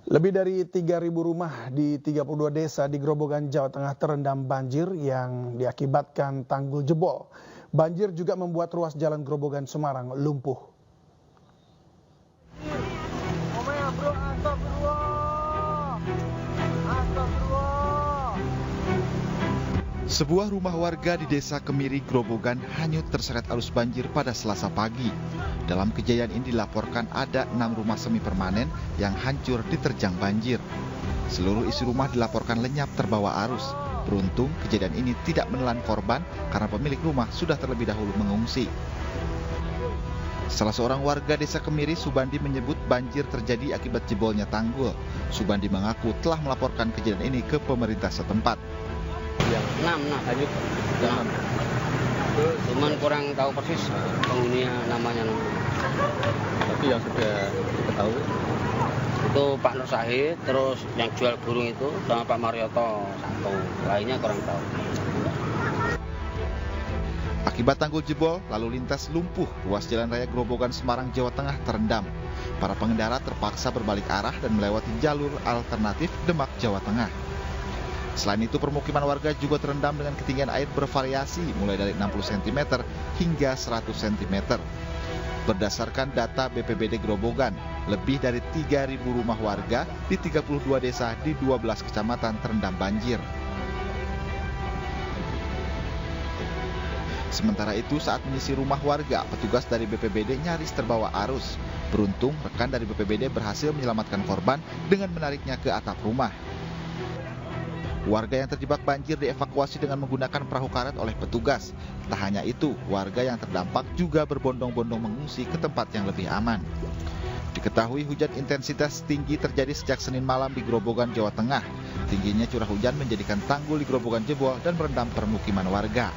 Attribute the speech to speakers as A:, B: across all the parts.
A: Lebih dari 3.000 rumah di 32 desa di Grobogan, Jawa Tengah terendam banjir yang diakibatkan tanggul jebol. Banjir juga membuat ruas jalan Grobogan Semarang lumpuh.
B: Sebuah rumah warga di Desa Kemiri, Grobogan hanyut terseret arus banjir pada Selasa pagi. Dalam kejadian ini dilaporkan ada 6 rumah semi permanen yang hancur diterjang banjir. Seluruh isi rumah dilaporkan lenyap terbawa arus. Beruntung kejadian ini tidak menelan korban karena pemilik rumah sudah terlebih dahulu mengungsi. Salah seorang warga Desa Kemiri, Subandi, menyebut banjir terjadi akibat jebolnya tanggul. Subandi mengaku telah melaporkan kejadian ini ke pemerintah setempat.
C: Yang 6 hanyut. Cuman kurang tahu persis penghuninya namanya.
D: Tapi yang sudah diketahui
C: itu Pak Nur Sahid, terus yang jual burung itu sama Pak Marioto satu, lainnya kurang tahu.
B: Akibat tanggul jebol, lalu lintas lumpuh, ruas jalan raya Grobogan Semarang, Jawa Tengah terendam. Para pengendara terpaksa berbalik arah dan melewati jalur alternatif Demak, Jawa Tengah. Selain itu, permukiman warga juga terendam dengan ketinggian air bervariasi mulai dari 60 cm hingga 100 cm. Berdasarkan data BPBD Grobogan, lebih dari 3.000 rumah warga di 32 desa di 12 kecamatan terendam banjir. Sementara itu, saat menyisir rumah warga, petugas dari BPBD nyaris terbawa arus. Beruntung, rekan dari BPBD berhasil menyelamatkan korban dengan menariknya ke atap rumah. Warga yang terjebak banjir dievakuasi dengan menggunakan perahu karet oleh petugas. Tak hanya itu, warga yang terdampak juga berbondong-bondong mengungsi ke tempat yang lebih aman. Diketahui hujan intensitas tinggi terjadi sejak Senin malam di Grobogan, Jawa Tengah. Tingginya curah hujan menjadikan tanggul di Grobogan jebol dan merendam permukiman warga.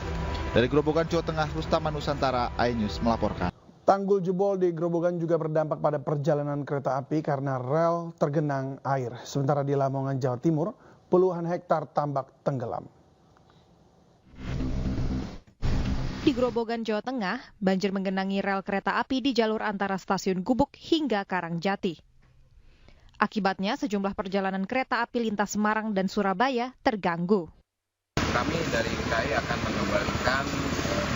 B: Dari Grobogan, Jawa Tengah, Rustama Nusantara, iNews melaporkan.
A: Tanggul jebol di Grobogan juga berdampak pada perjalanan kereta api karena rel tergenang air. Sementara di Lamongan, Jawa Timur, puluhan hektar tambak tenggelam.
E: Di Grobogan, Jawa Tengah, banjir menggenangi rel kereta api di jalur antara stasiun Gubuk hingga Karangjati. Akibatnya, sejumlah perjalanan kereta api lintas Semarang dan Surabaya terganggu.
F: Kami dari KAI akan mengembalikan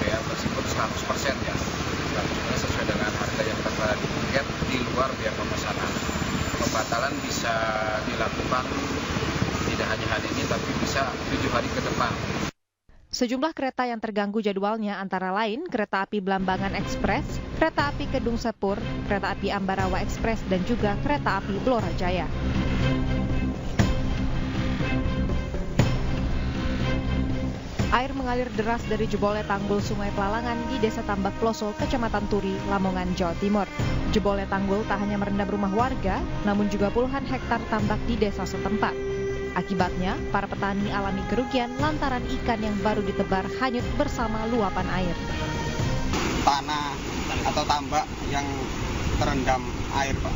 F: biaya tersebut 100% ya. Sesuai dengan harga yang tertera di tiket di luar biaya pemesanan. Pembatalan bisa dilakukan tidak hanya hari ini, tapi bisa 7 hari ke depan.
E: Sejumlah kereta yang terganggu jadwalnya antara lain kereta api Blambangan Express, kereta api Kedung Sepur, kereta api Ambarawa Express, dan juga kereta api Blora Jaya. Air mengalir deras dari jebolnya tanggul Sungai Pelalangan di Desa Tambak Ploso, Kecamatan Turi, Lamongan, Jawa Timur. Jebolnya tanggul tak hanya merendam rumah warga, namun juga puluhan hektar tambak di desa setempat. Akibatnya, para petani alami kerugian lantaran ikan yang baru ditebar hanyut bersama luapan air.
G: Tanah atau tambak yang terendam air, Pak.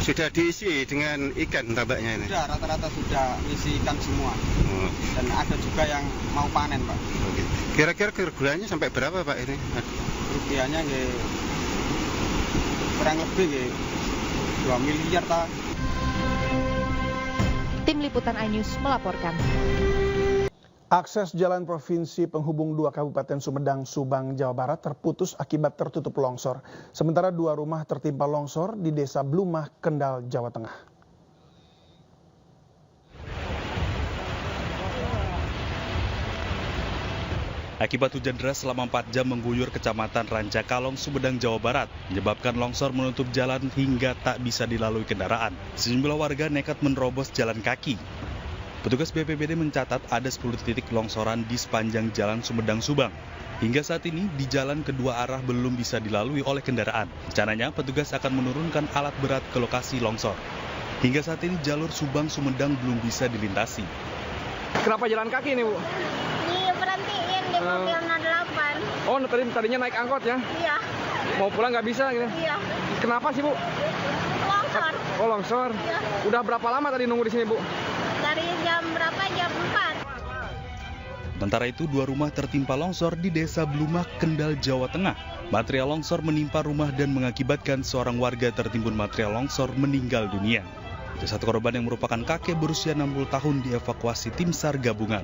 D: sudah diisi dengan ikan tambaknya ini?
G: Sudah, rata-rata sudah isi ikan semua. Dan ada juga yang mau panen, Pak.
D: Oke. Kira-kira kerugiannya sampai berapa, Pak, ini?
G: Kerugiannya kurang lebih 2 miliar, Pak.
E: Tim Liputan iNews melaporkan.
A: Akses jalan provinsi penghubung 2 Kabupaten Sumedang, Subang, Jawa Barat terputus akibat tertutup longsor. Sementara 2 rumah tertimpa longsor di Desa Blumah, Kendal, Jawa Tengah.
H: Akibat hujan deras selama 4 jam mengguyur Kecamatan Rancakalong, Sumedang, Jawa Barat, menyebabkan longsor menutup jalan hingga tak bisa dilalui kendaraan. Sejumlah warga nekat menerobos jalan kaki. Petugas BPBD mencatat ada 10 titik longsoran di sepanjang jalan Sumedang-Subang. Hingga saat ini, di jalan kedua arah belum bisa dilalui oleh kendaraan. Rencananya, petugas akan menurunkan alat berat ke lokasi longsor. Hingga saat ini, jalur Subang-Sumedang belum bisa dilintasi.
I: Kenapa jalan kaki ini, Bu?
J: Berhentiin di mobil 08.
I: Oh, tadinya naik angkot ya?
J: Iya.
I: Mau pulang nggak bisa gitu?
J: Iya.
I: Kenapa sih, Bu?
J: Longsor.
I: Oh, longsor.
J: Iya.
I: Udah berapa lama tadi nunggu di sini, Bu?
J: Dari jam berapa? Jam 4.
H: Sementara itu, 2 rumah tertimpa longsor di Desa Blumah, Kendal, Jawa Tengah. Material longsor menimpa rumah dan mengakibatkan seorang warga tertimbun material longsor meninggal dunia. Jasad korban yang merupakan kakek berusia 60 tahun dievakuasi tim SAR gabungan.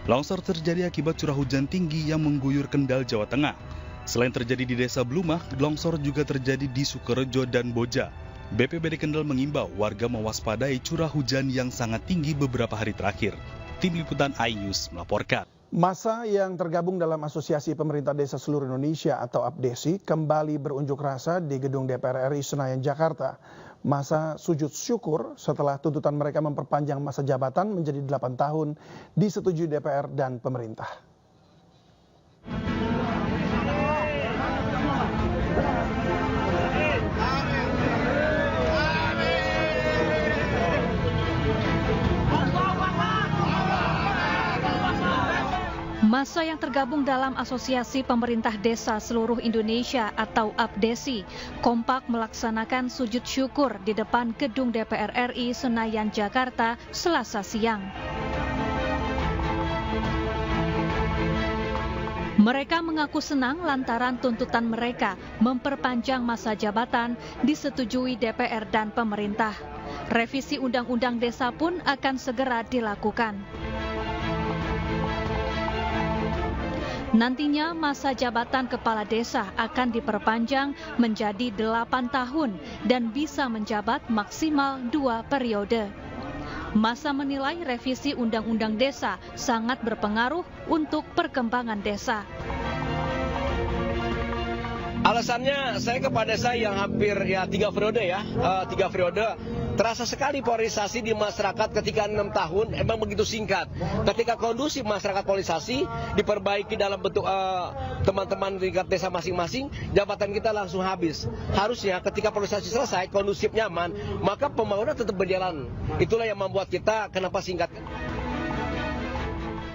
H: Longsor terjadi akibat curah hujan tinggi yang mengguyur Kendal, Jawa Tengah. Selain terjadi di Desa Blumah, longsor juga terjadi di Sukorejo dan Boja. BPBD Kendal mengimbau warga mewaspadai curah hujan yang sangat tinggi beberapa hari terakhir. Tim Liputan iNews melaporkan.
A: Massa yang tergabung dalam Asosiasi Pemerintah Desa Seluruh Indonesia atau APDESI kembali berunjuk rasa di Gedung DPR RI Senayan, Jakarta. Massa sujud syukur setelah tuntutan mereka memperpanjang masa jabatan menjadi 8 tahun disetujui DPR dan pemerintah.
E: Massa yang tergabung dalam Asosiasi Pemerintah Desa Seluruh Indonesia atau APDESI kompak melaksanakan sujud syukur di depan Gedung DPR RI Senayan, Jakarta, Selasa siang. Mereka mengaku senang lantaran tuntutan mereka memperpanjang masa jabatan disetujui DPR dan pemerintah. Revisi Undang-Undang Desa pun akan segera dilakukan. Nantinya masa jabatan kepala desa akan diperpanjang menjadi 8 tahun dan bisa menjabat maksimal 2 periode. Massa menilai revisi Undang-Undang Desa sangat berpengaruh untuk perkembangan desa.
K: Alasannya saya kepala desa yang hampir 3 periode tiga periode. Terasa sekali polarisasi di masyarakat ketika 6 tahun emang begitu singkat. Ketika kondusif masyarakat polarisasi diperbaiki dalam bentuk teman-teman di tingkat desa masing-masing, jabatan kita langsung habis. Harusnya ketika polarisasi selesai, kondusif nyaman, maka pembangunan tetap berjalan. Itulah yang membuat kita kenapa singkat.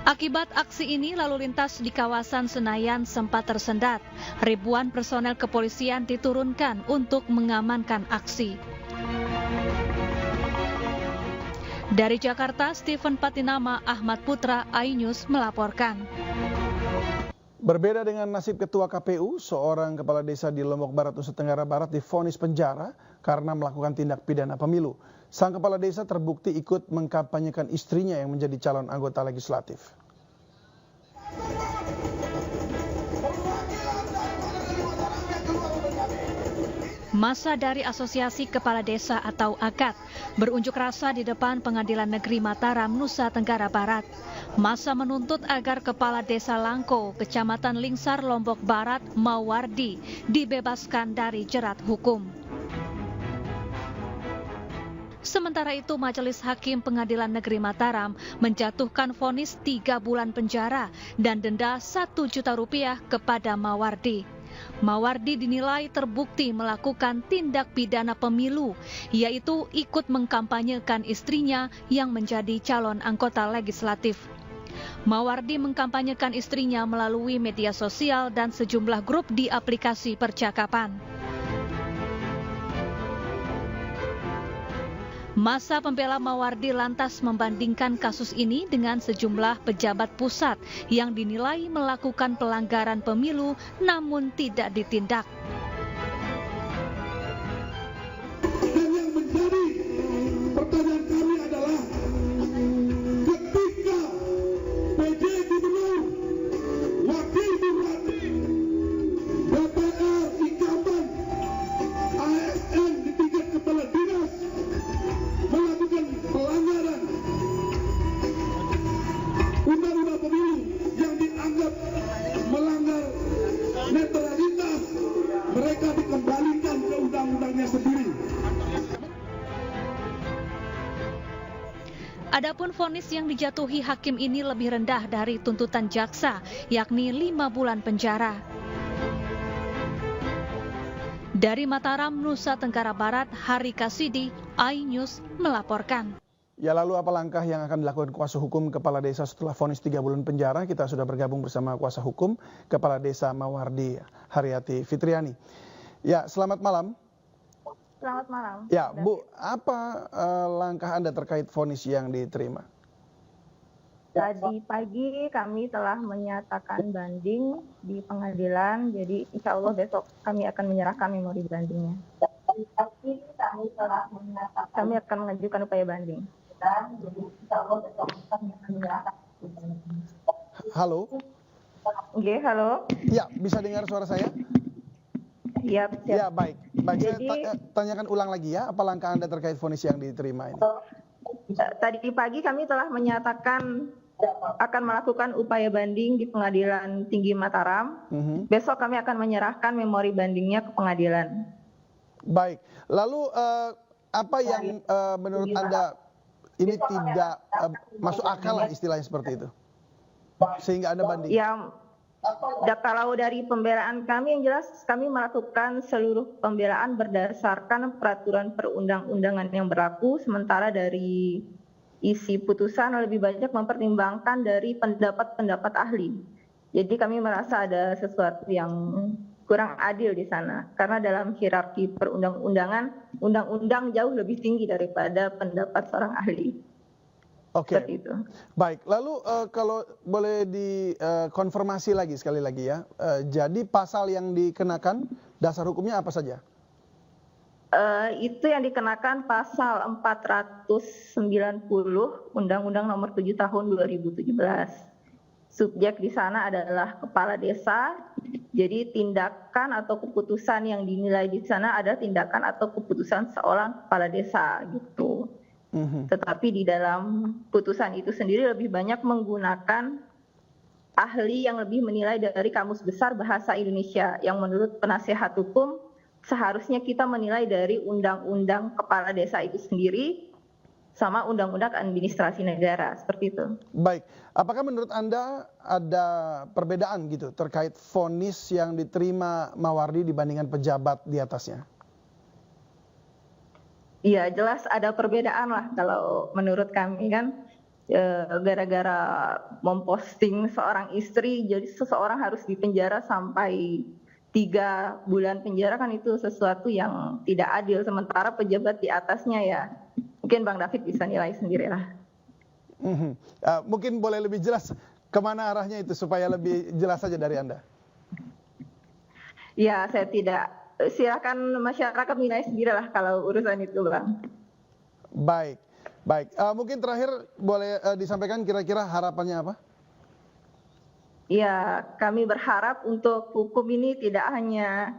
E: Akibat aksi ini, lalu lintas di kawasan Senayan sempat tersendat. Ribuan personel kepolisian diturunkan untuk mengamankan aksi. Dari Jakarta, Stephen Patinama, Ahmad Putra, iNews melaporkan.
A: Berbeda dengan nasib Ketua KPU, seorang kepala desa di Lombok Barat, Nusa Tenggara Barat divonis penjara karena melakukan tindak pidana pemilu. Sang kepala desa terbukti ikut mengkampanyekan istrinya yang menjadi calon anggota legislatif.
E: Massa dari Asosiasi Kepala Desa atau AKAD berunjuk rasa di depan Pengadilan Negeri Mataram, Nusa Tenggara Barat. Massa menuntut agar Kepala Desa Langko, Kecamatan Lingsar, Lombok Barat, Mawardi, dibebaskan dari jerat hukum. Sementara itu, Majelis Hakim Pengadilan Negeri Mataram menjatuhkan vonis 3 bulan penjara dan denda Rp1 juta kepada Mawardi. Mawardi dinilai terbukti melakukan tindak pidana pemilu, yaitu ikut mengkampanyekan istrinya yang menjadi calon anggota legislatif. Mawardi mengkampanyekan istrinya melalui media sosial dan sejumlah grup di aplikasi percakapan. Massa pembela Mawardi lantas membandingkan kasus ini dengan sejumlah pejabat pusat yang dinilai melakukan pelanggaran pemilu namun tidak ditindak.
L: Dan yang menjadi pertanyaan kami adalah ketika PJ Gubernur, Wakil Bupati, DPR, incumbent, ASN di tingkat kepala dinas melakukan pelanggaran undang-undang pemilu yang dianggap melanggar netralitas, mereka dikembalikan ke undang-undangnya sendiri.
E: Adapun vonis yang dijatuhi hakim ini lebih rendah dari tuntutan jaksa, yakni 5 bulan penjara. Dari Mataram, Nusa Tenggara Barat, Hari Kasidi, iNews melaporkan.
A: Ya, lalu apa langkah yang akan dilakukan kuasa hukum Kepala Desa setelah vonis 3 bulan penjara? Kita sudah bergabung bersama kuasa hukum Kepala Desa Mawardi, Haryati Fitriani. Ya, selamat malam.
J: Selamat malam.
A: Ya, Bu, apa langkah Anda terkait vonis yang diterima?
J: Tadi pagi kami telah menyatakan banding di pengadilan, jadi insya Allah besok kami akan menyerahkan memori bandingnya. Kami akan mengajukan upaya banding.
A: Halo?
J: Oke, halo.
A: Ya, bisa dengar suara saya?
J: Iya,
A: ya, baik.
J: Jadi,
A: Saya tanyakan ulang lagi ya, apa langkah Anda terkait vonis yang diterima ini?
J: Tadi pagi kami telah menyatakan akan melakukan upaya banding di Pengadilan Tinggi Mataram. Besok kami akan menyerahkan memori bandingnya ke pengadilan.
A: Baik, lalu apa yang menurut Anda ini tidak masuk akal lah istilahnya seperti itu? Sehingga Anda banding?
J: Ya, kalau dari pembelaan kami yang jelas kami melakukan seluruh pembelaan berdasarkan peraturan perundang-undangan yang berlaku, sementara dari isi putusan lebih banyak mempertimbangkan dari pendapat-pendapat ahli. Jadi kami merasa ada sesuatu yang kurang adil di sana, karena dalam hierarki perundang-undangan, undang-undang jauh lebih tinggi daripada pendapat seorang ahli.
A: Oke, baik. Lalu kalau boleh dikonfirmasi lagi sekali lagi ya, jadi pasal yang dikenakan dasar hukumnya apa saja?
J: Itu yang dikenakan pasal 490 Undang-Undang Nomor 7 Tahun 2017. Subjek di sana adalah kepala desa. Jadi tindakan atau keputusan yang dinilai di sana adalah tindakan atau keputusan seorang kepala desa gitu. Tetapi di dalam putusan itu sendiri lebih banyak menggunakan ahli yang lebih menilai dari Kamus Besar Bahasa Indonesia, yang menurut penasehat hukum seharusnya kita menilai dari undang-undang kepala desa itu sendiri sama undang-undang administrasi negara, seperti itu.
A: Baik, apakah menurut Anda ada perbedaan gitu terkait vonis yang diterima Mawardi dibandingkan pejabat di atasnya?
J: Iya, jelas ada perbedaan lah kalau menurut kami kan, gara-gara memposting seorang istri, jadi seseorang harus dipenjara sampai 3 bulan penjara, kan itu sesuatu yang tidak adil, sementara pejabat di atasnya ya, mungkin Bang David bisa nilai sendirilah.
A: Mungkin boleh lebih jelas kemana arahnya itu supaya lebih jelas saja dari Anda.
J: Ya, saya tidak. Silakan masyarakat menilai sendirilah kalau urusan itu, Bang.
A: Baik. Mungkin terakhir boleh disampaikan kira-kira harapannya apa?
J: Ya, kami berharap untuk hukum ini tidak hanya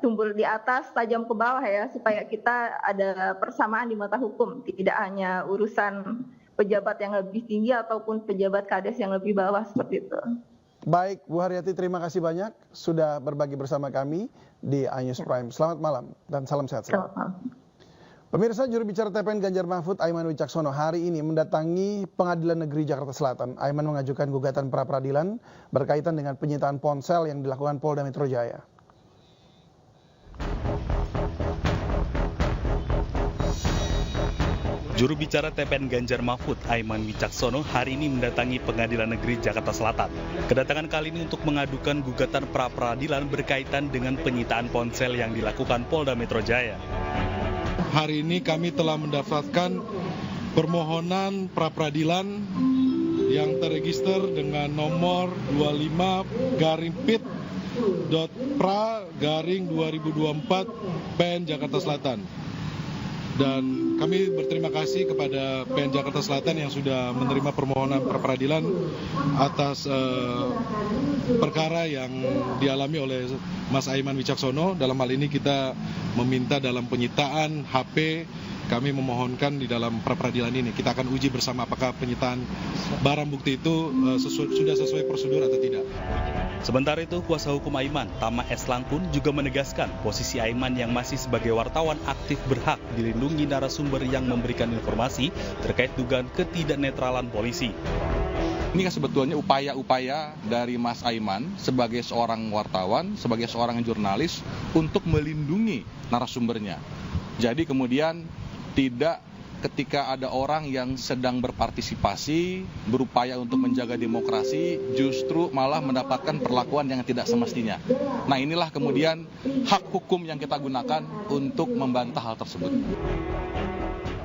J: tumpul di atas, tajam ke bawah ya, supaya kita ada persamaan di mata hukum. Tidak hanya urusan pejabat yang lebih tinggi ataupun pejabat kades yang lebih bawah, seperti itu.
A: Baik, Bu Haryati, terima kasih banyak sudah berbagi bersama kami di iNews Prime. Selamat malam dan salam sehat selalu. Pemirsa, juru bicara TPN Ganjar Mahfud, Aiman Wicaksono, hari ini mendatangi Pengadilan Negeri Jakarta Selatan. Aiman mengajukan gugatan pra-peradilan berkaitan dengan penyitaan ponsel yang dilakukan Polda Metro Jaya.
H: Juru bicara TPN Ganjar Mahfud, Aiman Wicaksono, hari ini mendatangi Pengadilan Negeri Jakarta Selatan. Kedatangan kali ini untuk mengadukan gugatan pra-peradilan berkaitan dengan penyitaan ponsel yang dilakukan Polda Metro Jaya.
L: Hari ini kami telah mendaftarkan permohonan pra-peradilan yang terregister dengan nomor 25-pit.pra-2024 PN Jakarta Selatan. Dan kami berterima kasih kepada PN Jakarta Selatan yang sudah menerima permohonan pra-peradilan atas perkara yang dialami oleh Mas Aiman Wicaksono. Dalam hal ini kita meminta dalam penyitaan HP, kami memohonkan di dalam pra-peradilan ini kita akan uji bersama apakah penyitaan barang bukti itu sudah sesuai prosedur atau tidak.
H: Sementara itu, kuasa hukum Aiman, Tama S. Langkun, juga menegaskan posisi Aiman yang masih sebagai wartawan aktif berhak dilindungi narasumber yang memberikan informasi terkait dugaan ketidaknetralan polisi.
M: Ini kan sebetulnya upaya-upaya dari Mas Aiman sebagai seorang wartawan, sebagai seorang jurnalis untuk melindungi narasumbernya. Jadi kemudian tidak ketika ada orang yang sedang berpartisipasi, berupaya untuk menjaga demokrasi, justru malah mendapatkan perlakuan yang tidak semestinya. Nah, inilah kemudian hak hukum yang kita gunakan untuk membantah hal tersebut.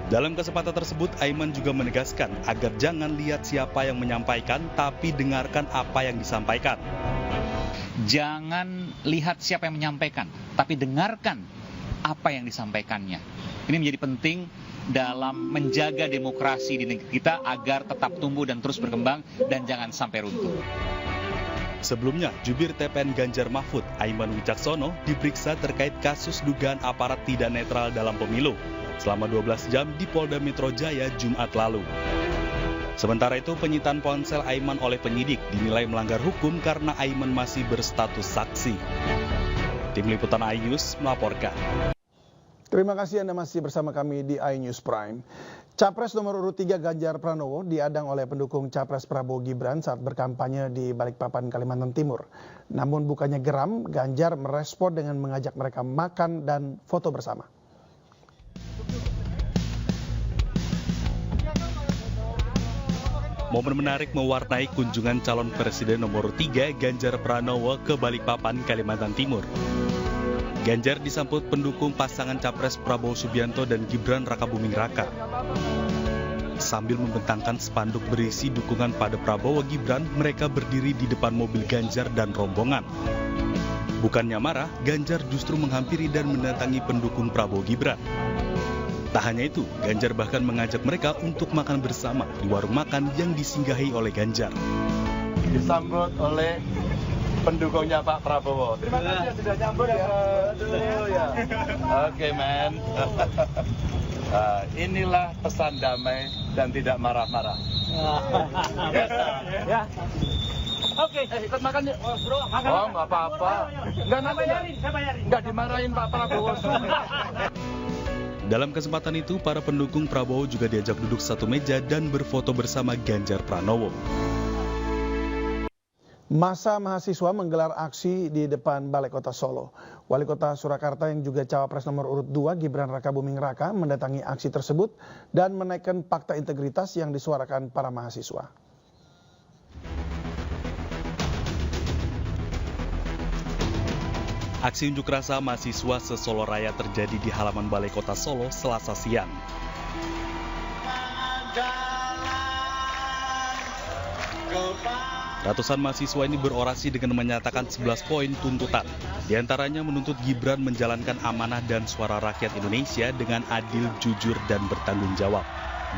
H: Dalam kesempatan tersebut, Aiman juga menegaskan agar jangan lihat siapa yang menyampaikan, tapi dengarkan apa yang disampaikan.
N: Jangan lihat siapa yang menyampaikan, tapi dengarkan apa yang disampaikannya. Ini menjadi penting dalam menjaga demokrasi di negeri kita agar tetap tumbuh dan terus berkembang dan jangan sampai runtuh.
H: Sebelumnya, jubir TPN Ganjar Mahfud, Aiman Wicaksono, diperiksa terkait kasus dugaan aparat tidak netral dalam pemilu selama 12 jam di Polda Metro Jaya Jumat lalu. Sementara itu, penyitaan ponsel Aiman oleh penyidik dinilai melanggar hukum karena Aiman masih berstatus saksi. Tim Liputan iNews melaporkan.
A: Terima kasih Anda masih bersama kami di iNews Prime. Capres nomor urut 3 Ganjar Pranowo diadang oleh pendukung Capres Prabowo Gibran saat berkampanye di Balikpapan, Kalimantan Timur. Namun bukannya geram, Ganjar merespon dengan mengajak mereka makan dan foto bersama.
H: Momen menarik mewarnai kunjungan calon presiden nomor 3 Ganjar Pranowo ke Balikpapan, Kalimantan Timur. Ganjar disambut pendukung pasangan Capres Prabowo Subianto dan Gibran Rakabuming Raka. Sambil membentangkan spanduk berisi dukungan pada Prabowo Gibran, mereka berdiri di depan mobil Ganjar dan rombongan. Bukannya marah, Ganjar justru menghampiri dan mendatangi pendukung Prabowo Gibran. Tak hanya itu, Ganjar bahkan mengajak mereka untuk makan bersama di warung makan yang disinggahi oleh Ganjar.
O: Disambut oleh pendukungnya Pak Prabowo. Terima kasih sudah nyambut ya. Ya. Oke, man. Inilah pesan damai dan tidak marah-marah. Ya. Oke, ikut makan yuk. Bro, makan. Oh, nggak apa-apa. Nggak nanti nggak dimarahin Pak Prabowo.
H: Dalam kesempatan itu, para pendukung Prabowo juga diajak duduk satu meja dan berfoto bersama Ganjar Pranowo.
A: Masa mahasiswa menggelar aksi di depan Balai Kota Solo. Wali Kota Surakarta yang juga cawapres nomor urut 2 Gibran Rakabuming Raka mendatangi aksi tersebut dan menaikkan fakta integritas yang disuarakan para mahasiswa.
H: Aksi unjuk rasa mahasiswa se-Solo Raya terjadi di halaman Balai Kota Solo Selasa siang. Ratusan mahasiswa ini berorasi dengan menyatakan 11 poin tuntutan. Di antaranya menuntut Gibran menjalankan amanah dan suara rakyat Indonesia dengan adil, jujur, dan bertanggung jawab.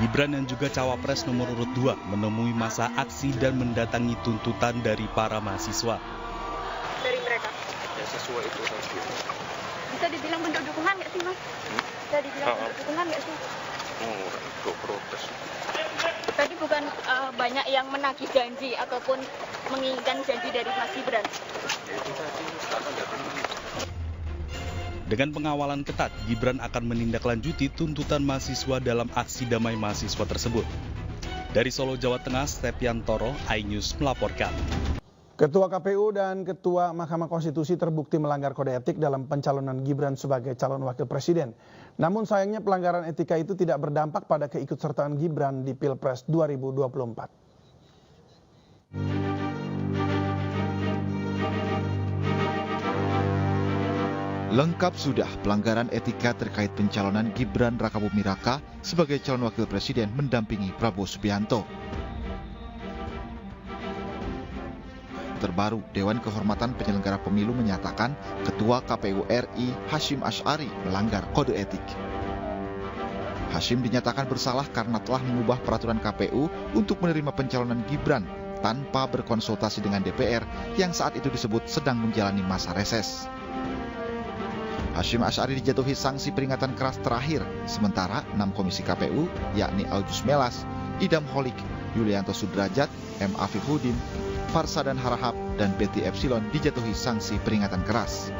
H: Gibran yang juga cawapres nomor urut 2 menemui masa aksi dan mendatangi tuntutan dari para mahasiswa.
P: Dari mereka.
O: Sesuai itu tadi.
P: Bisa dibilang bentuk dukungan nggak sih, Mas? Bisa dibilang bentuk dukungan nggak sih?
O: Oh, itu protes.
P: Tadi bukan banyak yang menagih janji ataupun menginginkan janji dari Mas Gibran.
O: Itu tadi sekarang nggak benar.
H: Dengan pengawalan ketat, Gibran akan menindaklanjuti tuntutan mahasiswa dalam aksi damai mahasiswa tersebut. Dari Solo, Jawa Tengah, Stepiantoro, iNews melaporkan.
A: Ketua KPU dan Ketua Mahkamah Konstitusi terbukti melanggar kode etik dalam pencalonan Gibran sebagai calon wakil presiden. Namun sayangnya pelanggaran etika itu tidak berdampak pada keikutsertaan Gibran di Pilpres 2024.
B: Lengkap sudah pelanggaran etika terkait pencalonan Gibran Rakabuming Raka sebagai calon wakil presiden mendampingi Prabowo Subianto. Terbaru, Dewan Kehormatan Penyelenggara Pemilu menyatakan Ketua KPU RI Hasyim Asy'ari melanggar kode etik. Hasyim dinyatakan bersalah karena telah mengubah peraturan KPU untuk menerima pencalonan Gibran tanpa berkonsultasi dengan DPR yang saat itu disebut sedang menjalani masa reses. Hasyim Asy'ari dijatuhi sanksi peringatan keras terakhir, sementara 6 komisi KPU, yakni Aljus Melas, Idam Holik, Yulianto Sudrajat, M. Afifuddin, Farsa dan Harahap, dan Betty Epsilon dijatuhi sanksi peringatan keras.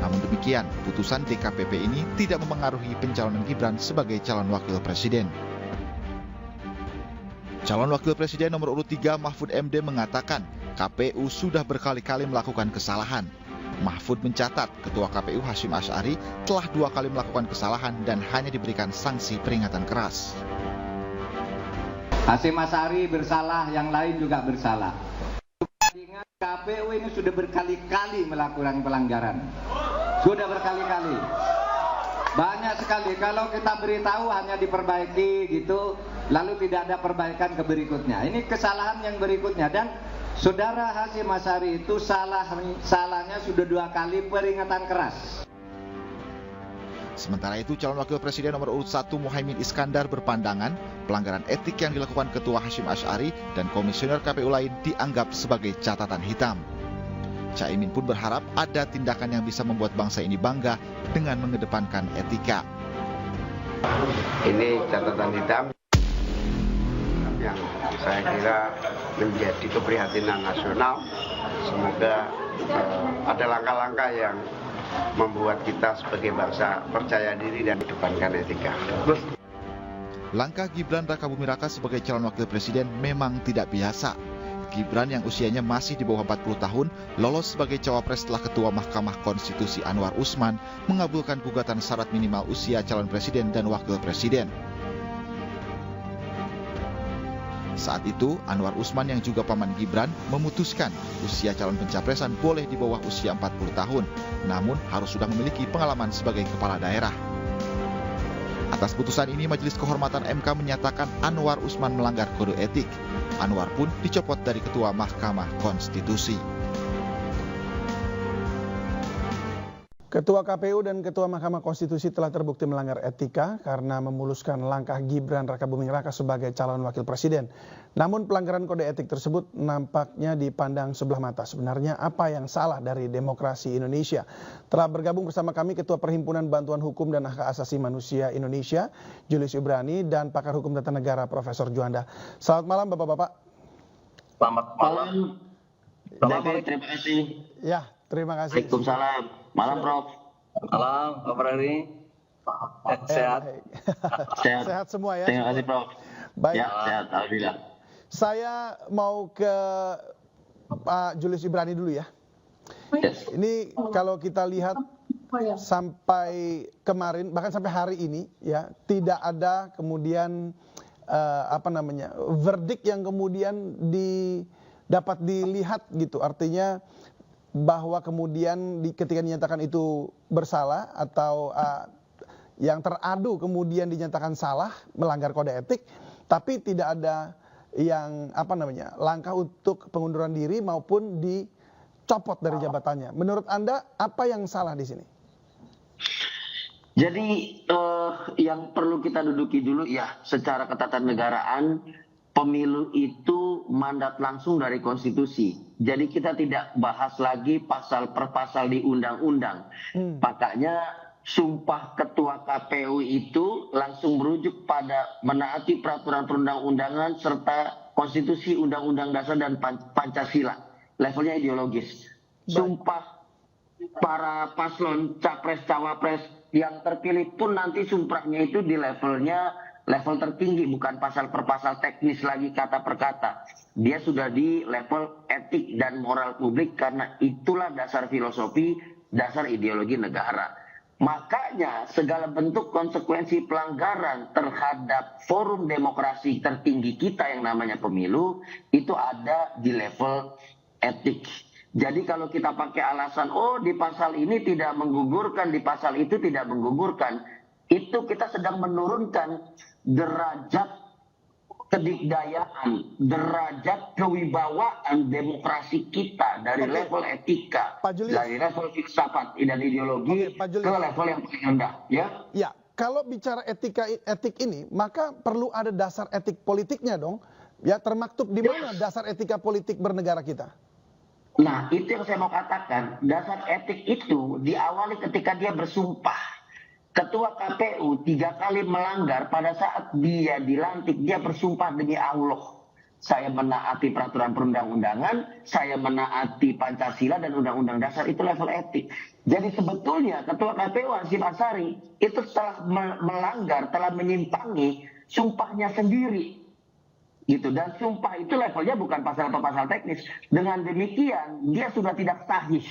B: Namun demikian, putusan DKPP ini tidak memengaruhi pencalonan Gibran sebagai calon wakil presiden. Calon wakil presiden nomor urut 3 Mahfud MD mengatakan KPU sudah berkali-kali melakukan kesalahan. Mahfud mencatat Ketua KPU Hasyim Asy'ari telah 2 kali melakukan kesalahan dan hanya diberikan sanksi peringatan keras.
Q: Hasyim Asy'ari bersalah, yang lain juga bersalah. Ingat, KPU ini sudah berkali-kali melakukan pelanggaran. Sudah berkali-kali. Banyak sekali. Kalau kita beritahu hanya diperbaiki gitu, lalu tidak ada perbaikan ke berikutnya. Ini kesalahan yang berikutnya dan Saudara Hasyim Asy'ari itu salahnya sudah 2 kali peringatan keras.
B: Sementara itu, calon wakil presiden nomor urut 1 Muhaimin Iskandar berpandangan pelanggaran etik yang dilakukan Ketua Hasyim Asy'ari dan komisioner KPU lain dianggap sebagai catatan hitam. Caimin pun berharap ada tindakan yang bisa membuat bangsa ini bangga dengan mengedepankan etika.
R: Ini catatan hitam yang saya kira menjadi keprihatinan nasional. Semoga ada langkah-langkah yang membuat kita sebagai bangsa percaya diri dan mengedepankan etika.
B: Langkah Gibran Rakabuming Raka sebagai calon wakil presiden memang tidak biasa. Gibran yang usianya masih di bawah 40 tahun lolos sebagai cawapres setelah Ketua Mahkamah Konstitusi Anwar Usman mengabulkan gugatan syarat minimal usia calon presiden dan wakil presiden. Saat itu, Anwar Usman yang juga paman Gibran memutuskan usia calon pencapresan boleh di bawah usia 40 tahun, namun harus sudah memiliki pengalaman sebagai kepala daerah. Atas putusan ini, Majelis Kehormatan MK menyatakan Anwar Usman melanggar kode etik. Anwar pun dicopot dari Ketua Mahkamah Konstitusi.
A: Ketua KPU dan Ketua Mahkamah Konstitusi telah terbukti melanggar etika karena memuluskan langkah Gibran Rakabuming Raka sebagai calon wakil presiden. Namun pelanggaran kode etik tersebut nampaknya dipandang sebelah mata. Sebenarnya apa yang salah dari demokrasi Indonesia? Telah bergabung bersama kami Ketua Perhimpunan Bantuan Hukum dan Hak Asasi Manusia Indonesia, Julius Ibrani, dan pakar hukum tata negara Profesor Juanda. Selamat malam Bapak-Bapak.
S: Selamat malam. Terima kasih.
A: Ya, terima kasih.
S: Waalaikumsalam. Malam, Prof. Malam, Pak Ferry. Sehat.
A: Sehat semua ya.
S: Terima kasih, Prof.
A: Baik.
S: Ya, sehat. Alhamdulillah.
A: Saya mau ke Pak Julius Ibrani dulu ya.
S: Yes.
A: Ini kalau kita lihat sampai kemarin, bahkan sampai hari ini ya, tidak ada kemudian verdict yang kemudian dapat dilihat gitu. Artinya bahwa kemudian ketika dinyatakan itu bersalah atau yang teradu kemudian dinyatakan salah melanggar kode etik, tapi tidak ada yang langkah untuk pengunduran diri maupun dicopot dari jabatannya. Menurut Anda apa yang salah di sini?
S: Jadi yang perlu kita duduki dulu ya, secara ketatanegaraan pemilu itu mandat langsung dari konstitusi. Jadi kita tidak bahas lagi pasal per pasal di undang-undang. Makanya sumpah ketua KPU itu langsung merujuk pada menaati peraturan perundang-undangan serta konstitusi, undang-undang dasar dan Pancasila. Levelnya ideologis. Sumpah para paslon capres-cawapres yang terpilih pun nanti sumpahnya itu di level tertinggi, bukan pasal per pasal teknis lagi kata per kata. Dia sudah di level etik dan moral publik karena itulah dasar filosofi, dasar ideologi negara. Makanya segala bentuk konsekuensi pelanggaran terhadap forum demokrasi tertinggi kita yang namanya pemilu itu ada di level etik. Jadi kalau kita pakai alasan, di pasal ini tidak menggugurkan, di pasal itu tidak menggugurkan, itu kita sedang menurunkan derajat kedikdayaan, derajat kewibawaan demokrasi kita dari level etika, dari level filsafat dan ideologi ke level yang paling rendah, ya.
A: Ya, kalau bicara etik ini, maka perlu ada dasar etik politiknya dong. Ya, termaktub di mana dasar etika politik bernegara kita?
S: Nah, itu yang saya mau katakan. Dasar etik itu diawali ketika dia bersumpah. Ketua KPU 3 kali melanggar pada saat dia dilantik, dia bersumpah demi Allah. Saya menaati peraturan perundang-undangan, saya menaati Pancasila dan Undang-Undang Dasar, itu level etik. Jadi sebetulnya Ketua KPU Hasyim Asy'ari itu telah melanggar, telah menyimpangi sumpahnya sendiri. Gitu. Dan sumpah itu levelnya bukan pasal per pasal teknis. Dengan demikian, dia sudah tidak sahih,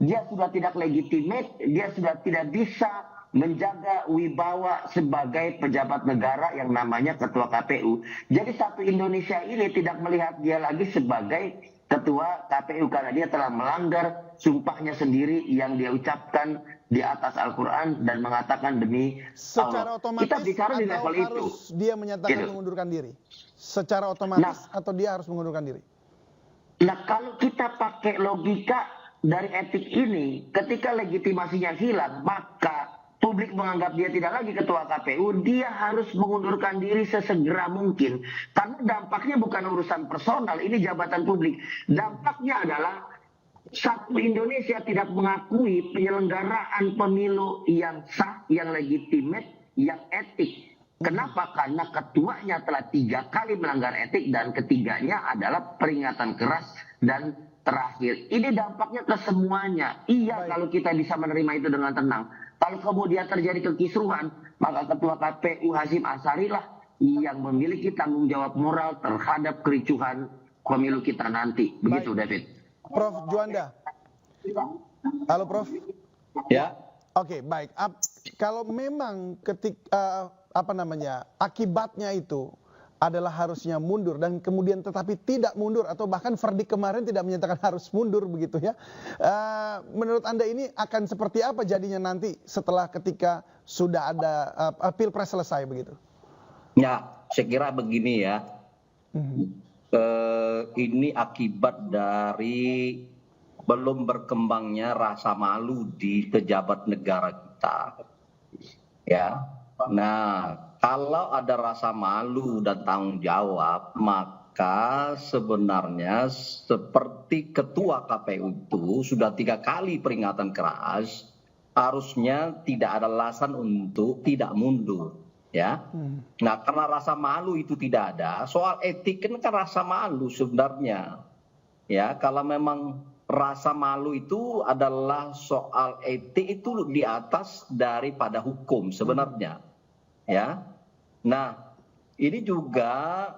S: dia sudah tidak legitimate, dia sudah tidak bisa menjaga wibawa sebagai pejabat negara yang namanya ketua KPU. Jadi satu Indonesia ini tidak melihat dia lagi sebagai ketua KPU karena dia telah melanggar sumpahnya sendiri yang dia ucapkan di atas Al-Quran dan mengatakan demi
A: secara
S: Allah.
A: Otomatis
S: kita bicara di level itu.
A: Dia menyatakan mengundurkan diri? Secara otomatis atau dia harus mengundurkan diri?
S: Nah, kalau kita pakai logika dari etik ini, ketika legitimasinya hilang, maka publik menganggap dia tidak lagi ketua KPU, dia harus mengundurkan diri sesegera mungkin. Karena dampaknya bukan urusan personal, ini jabatan publik. Dampaknya adalah satu Indonesia tidak mengakui penyelenggaraan pemilu yang sah, yang legitimate, yang etik. Kenapa? Karena ketuanya telah 3 kali melanggar etik dan ketiganya adalah peringatan keras dan terakhir. Ini dampaknya ke semuanya. Iya, kalau kita bisa menerima itu dengan tenang. Kalau kemudian terjadi kekisruhan, maka Ketua KPU Hasyim Asyari lah yang memiliki tanggung jawab moral terhadap kericuhan pemilu kita nanti. Begitu, David.
A: Prof. Juanda. Halo, Prof.
S: Ya.
A: Oke, baik. Kalau memang akibatnya itu adalah harusnya mundur dan kemudian tetapi tidak mundur atau bahkan verdict kemarin tidak menyatakan harus mundur begitu ya. Menurut Anda ini akan seperti apa jadinya nanti setelah ketika sudah ada Pilpres selesai begitu?
T: Ya, saya kira begini ya. Ini akibat dari belum berkembangnya rasa malu di pejabat negara kita. Ya. Nah, kalau ada rasa malu dan tanggung jawab, maka sebenarnya seperti ketua KPU itu sudah 3 kali peringatan keras, harusnya tidak ada alasan untuk tidak mundur. Ya, nah karena rasa malu itu tidak ada, soal etik kan rasa malu sebenarnya. Ya, kalau memang rasa malu itu adalah soal etik itu di atas daripada hukum sebenarnya. Ya, nah ini juga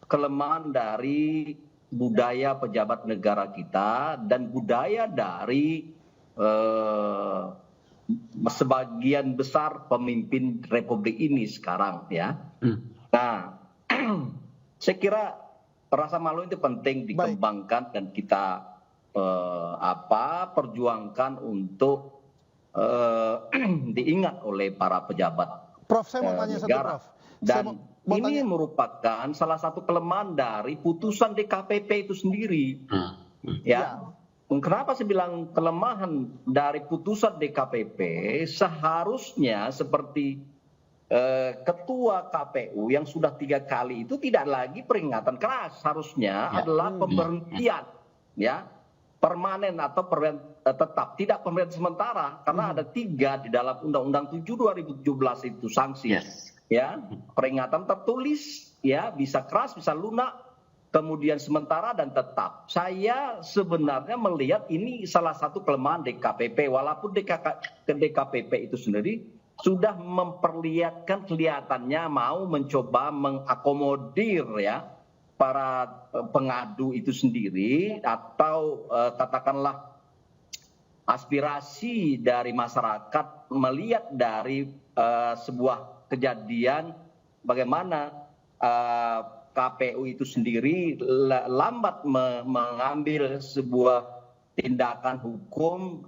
T: kelemahan dari budaya pejabat negara kita dan budaya dari sebagian besar pemimpin Republik ini sekarang ya. Nah, saya kira rasa malu itu penting dikembangkan dan kita perjuangkan untuk diingat oleh para pejabat.
A: Prof, saya mau tanya satu, Prof.
T: Dan ini merupakan salah satu kelemahan dari putusan DKPP itu sendiri. Ya. Kenapa saya bilang kelemahan dari putusan DKPP? Seharusnya seperti ketua KPU yang sudah 3 kali itu tidak lagi peringatan keras, harusnya adalah pemberhentian, ya, permanen atau tetap, tidak pemberhentian sementara, karena ada 3 di dalam Undang-Undang 7 2017 itu sanksi, ya, peringatan tertulis, ya, bisa keras, bisa lunak. Kemudian sementara dan tetap. Saya sebenarnya melihat ini salah satu kelemahan DKPP. Walaupun DKPP itu sendiri sudah memperlihatkan kelihatannya mau mencoba mengakomodir ya para pengadu itu sendiri atau katakanlah aspirasi dari masyarakat melihat dari sebuah kejadian bagaimana KPU itu sendiri lambat mengambil sebuah tindakan hukum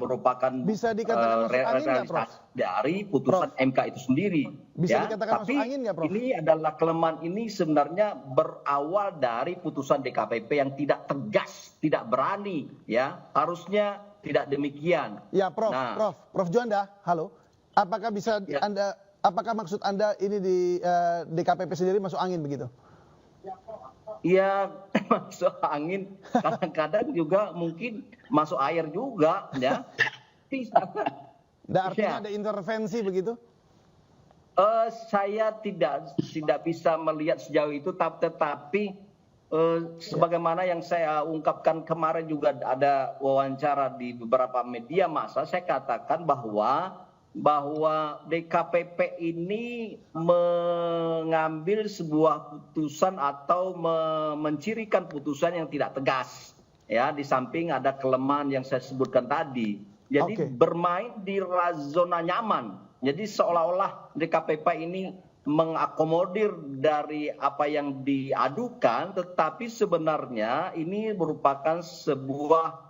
T: merupakan
A: bisa dikatakan realisasi
T: dari putusan MK itu sendiri.
A: Bisa
T: ya,
A: dikatakan
T: tapi
A: masuk angin nggak, Prof?
T: Ini adalah kelemahan ini sebenarnya berawal dari putusan DKPP yang tidak tegas, tidak berani, ya harusnya tidak demikian.
A: Ya, Prof.
T: Nah,
A: Prof Juanda, halo. Apakah bisa Anda? Apakah maksud Anda ini di DKPP sendiri masuk angin begitu?
T: Ya masuk angin, kadang-kadang juga mungkin masuk air juga, ya.
A: Artinya ada intervensi begitu?
T: Saya tidak bisa melihat sejauh itu, tetapi sebagaimana yang saya ungkapkan kemarin juga ada wawancara di beberapa media massa, saya katakan bahwa DKPP ini mengambil sebuah putusan atau mencirikan putusan yang tidak tegas, ya, di samping ada kelemahan yang saya sebutkan tadi. Jadi bermain di zona nyaman. Jadi seolah-olah DKPP ini mengakomodir dari apa yang diadukan, tetapi sebenarnya ini merupakan sebuah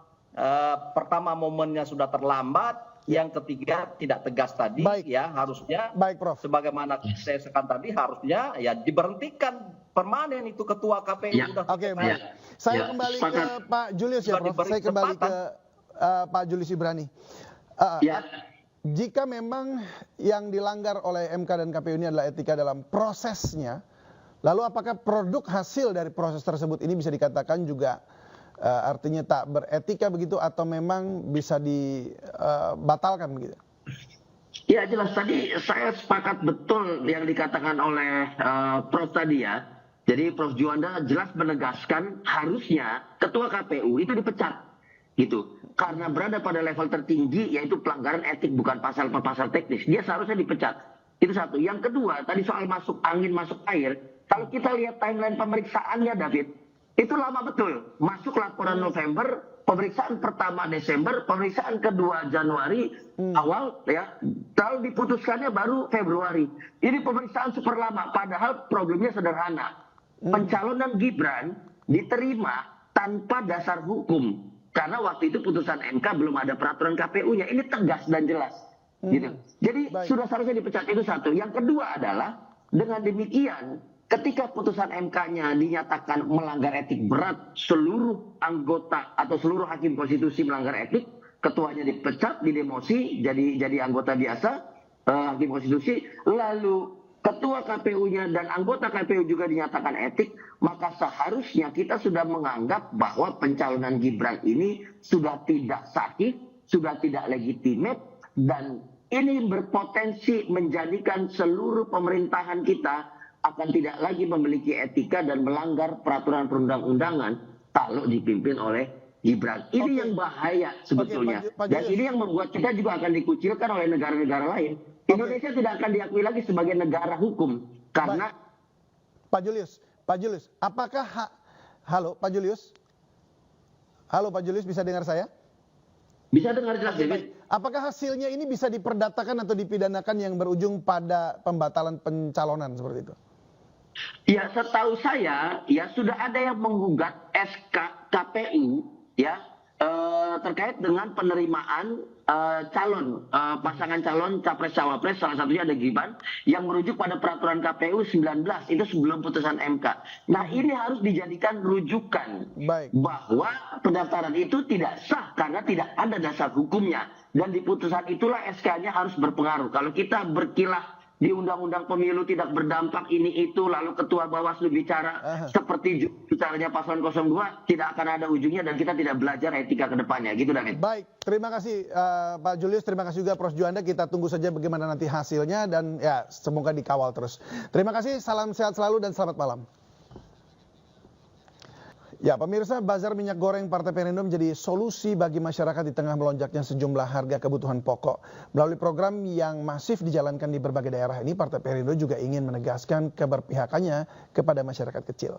T: pertama momennya sudah terlambat. yang ketiga tidak tegas tadi. Ya harusnya.
A: Baik, Prof.
T: Sebagaimana saya sekan tadi harusnya ya diberhentikan permanen itu ketua KPU.
A: Oke, baik. Saya kembali ke Pak Julius ya, Prof. Saya kembali ke Pak Julius Ibrani. Jika memang yang dilanggar oleh MK dan KPU ini adalah etika dalam prosesnya, lalu apakah produk hasil dari proses tersebut ini bisa dikatakan juga artinya tak beretika begitu atau memang bisa dibatalkan begitu?
S: Ya jelas tadi saya sepakat betul yang dikatakan oleh Prof tadi ya. Jadi Prof Juanda jelas menegaskan harusnya ketua KPU itu dipecat gitu. Karena berada pada level tertinggi yaitu pelanggaran etik bukan pasal per pasal teknis. Dia seharusnya dipecat. Itu satu. Yang kedua tadi soal masuk angin masuk air. Kalau kita lihat timeline pemeriksaannya David, itu lama betul. Masuk laporan November, pemeriksaan pertama Desember, pemeriksaan kedua Januari awal ya. Lalu diputuskannya baru Februari. Ini pemeriksaan super lama. Padahal problemnya sederhana. Pencalonan Gibran diterima tanpa dasar hukum. Karena waktu itu putusan MK belum ada peraturan KPU-nya. Ini tegas dan jelas. Gitu. Jadi sudah seharusnya dipecat, itu satu. Yang kedua adalah dengan demikian ketika putusan MK-nya dinyatakan melanggar etik berat, seluruh anggota atau seluruh hakim konstitusi melanggar etik, ketuanya dipecat, didemosi, jadi anggota biasa, hakim konstitusi, lalu ketua KPU-nya dan anggota KPU juga dinyatakan etik, maka seharusnya kita sudah menganggap bahwa pencalonan Gibran ini sudah tidak sahih, sudah tidak legitimate, dan ini berpotensi menjadikan seluruh pemerintahan kita akan tidak lagi memiliki etika dan melanggar peraturan perundang-undangan kalau dipimpin oleh Gibran. Ini yang bahaya sebetulnya. Dan ini yang membuat kita juga akan dikucilkan oleh negara-negara lain. Indonesia tidak akan diakui lagi sebagai negara hukum karena
A: Pak Julius, apakah halo Pak Julius? Halo Pak Julius, bisa dengar saya?
S: Bisa dengar jelas, David.
A: Apakah hasilnya ini bisa diperdatakan atau dipidanakan yang berujung pada pembatalan pencalonan seperti itu?
S: Ya, setahu saya ya sudah ada yang menggugat SK KPU ya terkait dengan penerimaan pasangan calon capres cawapres, salah satunya ada Gibran yang merujuk pada peraturan KPU 19 itu sebelum putusan MK. Nah ini harus dijadikan rujukan bahwa pendaftaran itu tidak sah karena tidak ada dasar hukumnya, dan di putusan itulah SK-nya harus berpengaruh. Kalau kita berkilah di undang-undang pemilu tidak berdampak ini itu, lalu ketua Bawaslu bicara seperti bicaranya paslon 02, tidak akan ada ujungnya dan kita tidak belajar etika ke depannya. Gitu, David.
A: Baik, terima kasih Pak Julius, terima kasih juga Prof Juanda. Kita tunggu saja bagaimana nanti hasilnya dan ya semoga dikawal terus. Terima kasih, salam sehat selalu dan selamat malam. Ya, pemirsa, bazar minyak goreng Partai Perindo menjadi solusi bagi masyarakat di tengah melonjaknya sejumlah harga kebutuhan pokok. Melalui program yang masif dijalankan di berbagai daerah ini, Partai Perindo juga ingin menegaskan keberpihakannya kepada masyarakat kecil.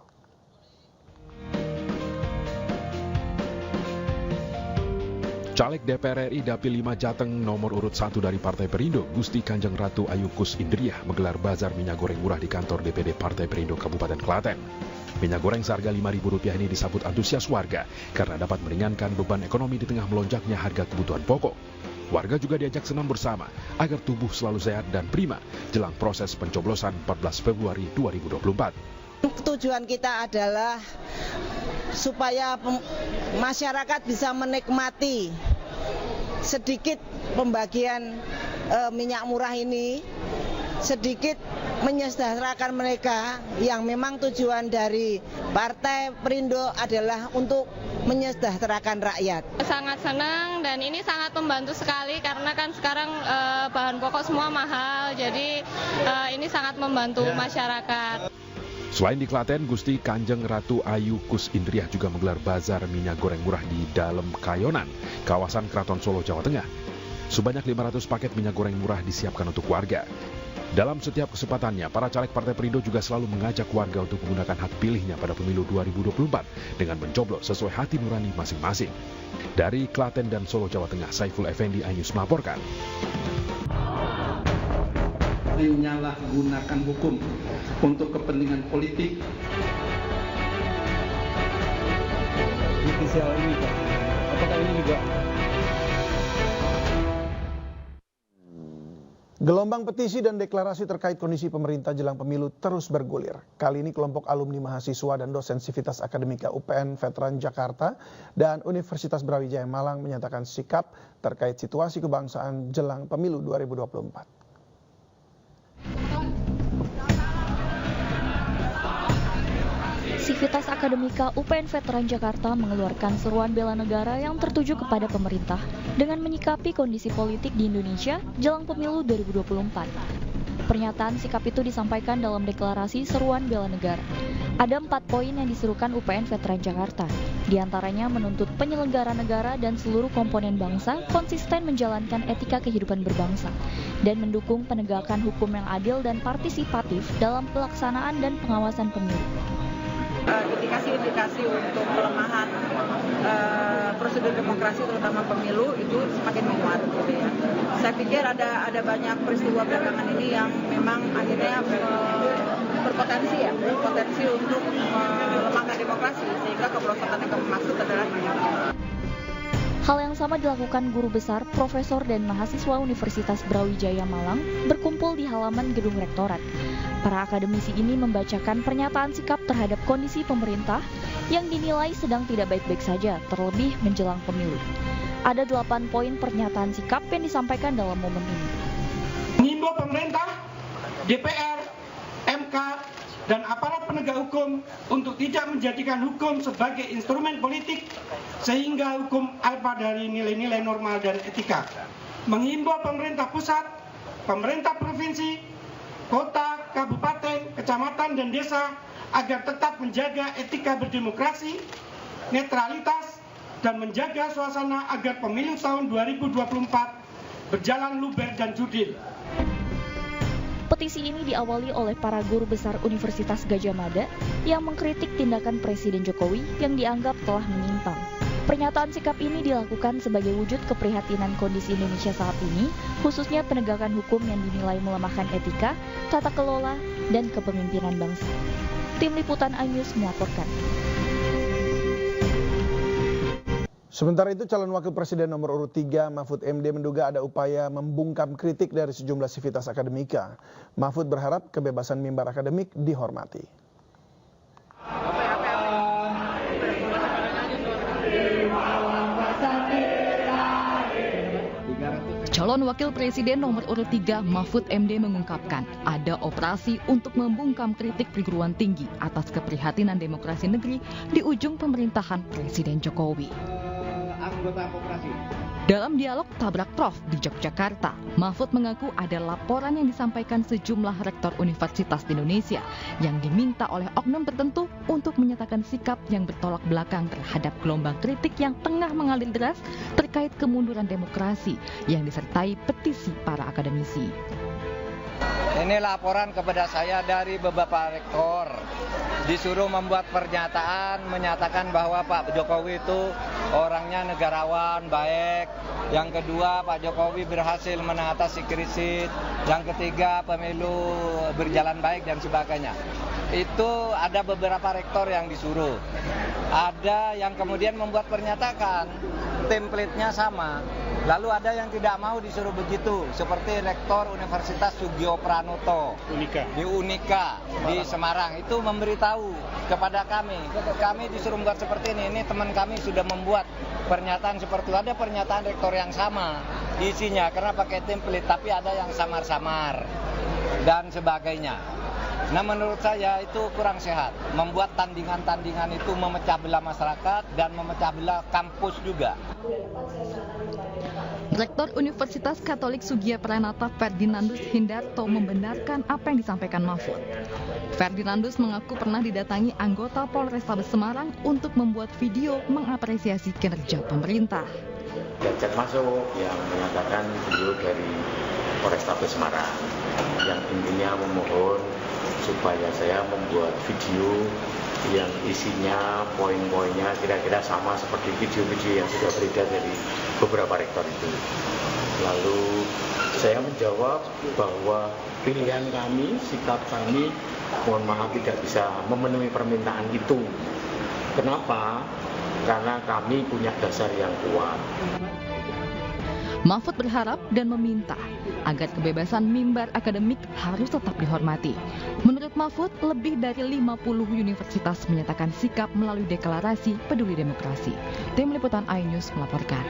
U: Caleg DPR RI Dapil 5 Jateng nomor urut 1 dari Partai Perindo, Gusti Kanjeng Ratu Ayu Kus Indriah menggelar bazar minyak goreng murah di kantor DPD Partai Perindo Kabupaten Klaten. Minyak goreng seharga Rp5.000 ini disambut antusias warga karena dapat meringankan beban ekonomi di tengah melonjaknya harga kebutuhan pokok. Warga juga diajak senam bersama agar tubuh selalu sehat dan prima jelang proses pencoblosan 14 Februari 2024.
V: Tujuan kita adalah supaya masyarakat bisa menikmati sedikit pembagian minyak murah ini, sedikit menyejahterakan mereka yang memang tujuan dari Partai Perindo adalah untuk menyejahterakan rakyat.
W: Sangat senang dan ini sangat membantu sekali karena kan sekarang bahan pokok semua mahal, jadi ini sangat membantu masyarakat.
U: Selain di Klaten, Gusti Kanjeng Ratu Ayu Kus Indriah juga menggelar bazar minyak goreng murah di Dalem Kayonan, kawasan Keraton Solo, Jawa Tengah. Sebanyak 500 paket minyak goreng murah disiapkan untuk warga. Dalam setiap kesempatannya, para caleg Partai Perindo juga selalu mengajak warga untuk menggunakan hak pilihnya pada pemilu 2024 dengan mencoblos sesuai hati nurani masing-masing. Dari Klaten dan Solo, Jawa Tengah, Saiful Effendi, iNews melaporkan.
X: Menyalahgunakan hukum untuk kepentingan politik. Judicial ini, Pak. Apakah ini juga
A: Gelombang petisi dan deklarasi terkait kondisi pemerintah jelang pemilu terus bergulir. Kali ini kelompok alumni mahasiswa dan dosen Sivitas Akademika UPN Veteran Jakarta dan Universitas Brawijaya Malang menyatakan sikap terkait situasi kebangsaan jelang pemilu 2024.
C: Sivitas Akademika UPN Veteran Jakarta mengeluarkan seruan bela negara yang tertuju kepada pemerintah dengan menyikapi kondisi politik di Indonesia jelang pemilu 2024. Pernyataan sikap itu disampaikan dalam deklarasi seruan bela negara. Ada 4 poin yang diserukan UPN Veteran Jakarta. Di antaranya menuntut penyelenggara negara dan seluruh komponen bangsa konsisten menjalankan etika kehidupan berbangsa dan mendukung penegakan hukum yang adil dan partisipatif dalam pelaksanaan dan pengawasan pemilu.
D: Indikasi-indikasi untuk pelemahan prosedur demokrasi terutama pemilu itu semakin menguat gitu ya. Saya pikir ada banyak peristiwa belakangan ini yang memang akhirnya berpotensi untuk melemahkan demokrasi sehingga kemerosotan yang maksud adalah mayor.
C: Hal yang sama dilakukan guru besar, profesor dan mahasiswa Universitas Brawijaya Malang berkumpul di halaman gedung rektorat. Para akademisi ini membacakan pernyataan sikap terhadap kondisi pemerintah yang dinilai sedang tidak baik-baik saja, terlebih menjelang pemilu. Ada 8 poin pernyataan sikap yang disampaikan dalam momen ini.
F: Mengimbau pemerintah, DPR, MK, dan aparat penegak hukum untuk tidak menjadikan hukum sebagai instrumen politik sehingga hukum alpa dari nilai-nilai normal dan etika. Mengimbau pemerintah pusat, pemerintah provinsi, kota, kabupaten, kecamatan, dan desa agar tetap menjaga etika berdemokrasi, netralitas, dan menjaga suasana agar pemilu tahun 2024 berjalan luber dan jurdil.
C: Petisi ini diawali oleh para guru besar Universitas Gadjah Mada yang mengkritik tindakan Presiden Jokowi yang dianggap telah menyimpang. Pernyataan sikap ini dilakukan sebagai wujud keprihatinan kondisi Indonesia saat ini, khususnya penegakan hukum yang dinilai melemahkan etika, tata kelola, dan kepemimpinan bangsa. Tim Liputan iNews melaporkan.
A: Sementara itu, calon wakil presiden nomor urut 3 Mahfud MD menduga ada upaya membungkam kritik dari sejumlah sivitas akademika. Mahfud berharap kebebasan mimbar akademik dihormati.
G: Calon wakil presiden nomor urut 3 Mahfud MD mengungkapkan ada operasi untuk membungkam kritik perguruan tinggi atas keprihatinan demokrasi negeri di ujung pemerintahan Presiden Jokowi. Dalam dialog Tabrak Prof di Yogyakarta, Mahfud mengaku ada laporan yang disampaikan sejumlah rektor universitas di Indonesia yang diminta oleh oknum tertentu untuk menyatakan sikap yang bertolak belakang terhadap gelombang kritik yang tengah mengalir deras terkait kemunduran demokrasi yang disertai petisi para akademisi.
Y: Ini laporan kepada saya dari beberapa rektor, disuruh membuat pernyataan menyatakan bahwa Pak Jokowi itu orangnya negarawan, baik. Yang kedua, Pak Jokowi berhasil mengatasi krisis. Yang ketiga, pemilu berjalan baik dan sebagainya. Itu ada beberapa rektor yang disuruh. Ada yang kemudian membuat pernyataan, template-nya sama. Lalu ada yang tidak mau disuruh begitu, seperti Rektor Universitas Sugio Pranoto di Unika di Semarang itu memberitahu kepada kami disuruh membuat seperti ini teman kami sudah membuat pernyataan seperti itu. Ada pernyataan rektor yang sama isinya karena pakai template, tapi ada yang samar-samar dan sebagainya. Nah, menurut saya itu kurang sehat, membuat tandingan-tandingan itu memecah belah masyarakat dan memecah belah kampus juga.
G: Rektor Universitas Katolik Sugio Pranata Ferdinandus Hindarto membenarkan apa yang disampaikan Mahfud. Ferdinandus mengaku pernah didatangi anggota Polrestabes Semarang untuk membuat video mengapresiasi kinerja pemerintah.
Z: Diajak masuk yang menyatakan video dari Polrestabes Semarang yang intinya memohon supaya saya membuat video yang isinya poin-poinnya kira-kira sama seperti video-video yang sudah beredar dari beberapa rektor itu. Lalu saya menjawab bahwa pilihan kami, sikap kami, mohon maaf tidak bisa memenuhi permintaan itu. Kenapa? Karena kami punya dasar yang kuat.
G: Mahfud berharap dan meminta agar kebebasan mimbar akademik harus tetap dihormati. Menurut Mahfud, lebih dari 50 universitas menyatakan sikap melalui deklarasi peduli demokrasi. Tim Liputan iNews melaporkan.